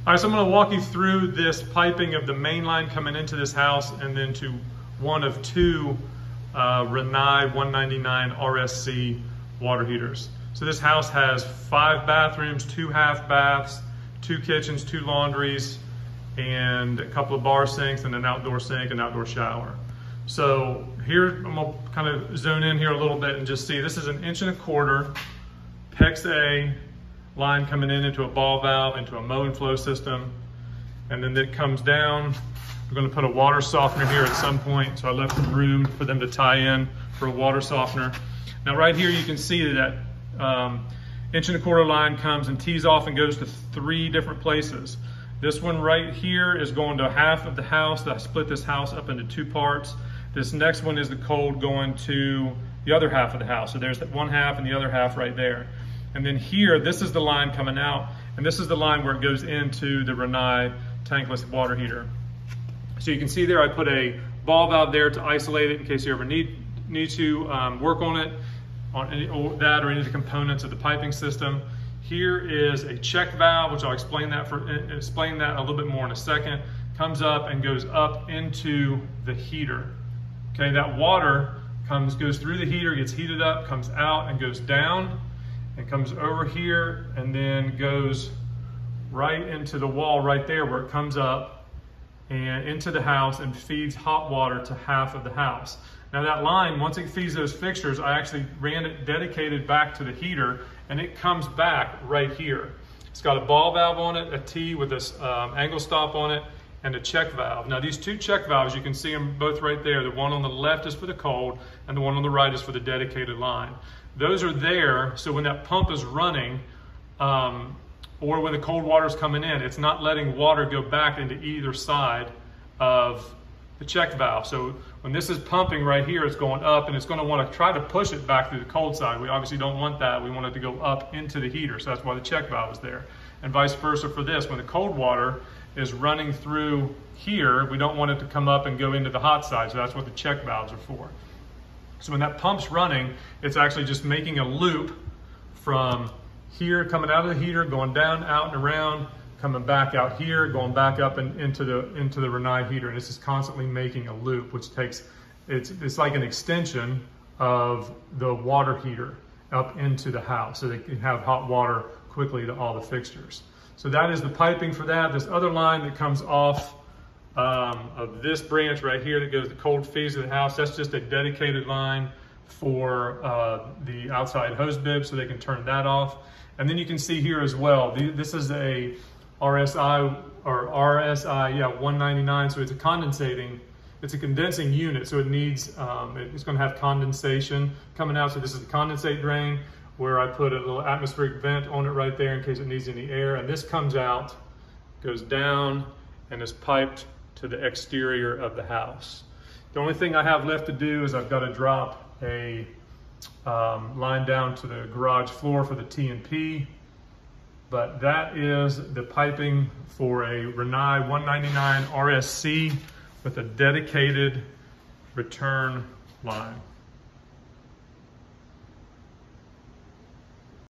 All right, so I'm going to walk you through this piping of the main line coming into this house and then to one of two Rinnai 199 RSC water heaters. So this house has 5 bathrooms, 2 half baths, 2 kitchens, 2 laundries, and a couple of bar sinks and an outdoor sink and outdoor shower. So here, I'm gonna kind of zone in here a little bit and just see, this is an 1.25 inch PEX A line coming in into a ball valve, into a mow and flow system. And then it comes down. We're gonna put a water softener here at some point. So I left some room for them to tie in for a water softener. Now right here, you can see that 1.25 inch line comes and tees off and goes to 3 different places. This one right here is going to half of the house. I split this house up into 2 parts. This next one is the cold going to the other half of the house. So there's that one half and the other half right there. And then here, this is the line coming out, and this is the line where it goes into the Rinnai tankless water heater. So you can see there, I put a ball valve there to isolate it in case you ever need to work on it, on that or any of the components of the piping system. Here is a check valve, which I'll explain that a little bit more in a second. Comes up and goes up into the heater. Okay, that water goes through the heater, gets heated up, comes out and goes down, and comes over here and then goes right into the wall right there where it comes up and into the house and feeds hot water to half of the house. Now that line, once it feeds those fixtures, I actually ran it dedicated back to the heater and it comes back right here. It's got a ball valve on it, a T with this angle stop on it, and a check valve. Now these 2 check valves, you can see them both right there. The one on the left is for the cold and the one on the right is for the dedicated line. Those are there, so when that pump is running, or when the cold water is coming in, it's not letting water go back into either side of the check valve. So when this is pumping right here, it's going up and it's going to want to try to push it back through the cold side. We obviously don't want that. We want it to go up into the heater, so that's why the check valve is there. And vice versa for this. When the cold water is running through here, we don't want it to come up and go into the hot side, so that's what the check valves are for. So when that pump's running, it's actually just making a loop from here, coming out of the heater, going down, out and around, coming back out here, going back up and into the Rinnai heater. And it's just constantly making a loop, which takes, it's like an extension of the water heater up into the house so they can have hot water quickly to all the fixtures. So that is the piping for that. This other line that comes off of this branch right here that goes the cold feeds to the house, that's just a dedicated line for the outside hose bib so they can turn that off. And then you can see here as well, this is a RSI 199, so it's a condensing unit, so it needs, it's going to have condensation coming out. So this is the condensate drain where I put a little atmospheric vent on it right there in case it needs any air. And this comes out, goes down, and is piped to the exterior of the house. The only thing I have left to do is I've got to drop a line down to the garage floor for the T&P, but that is the piping for a Rinnai 199 RSC with a dedicated return line.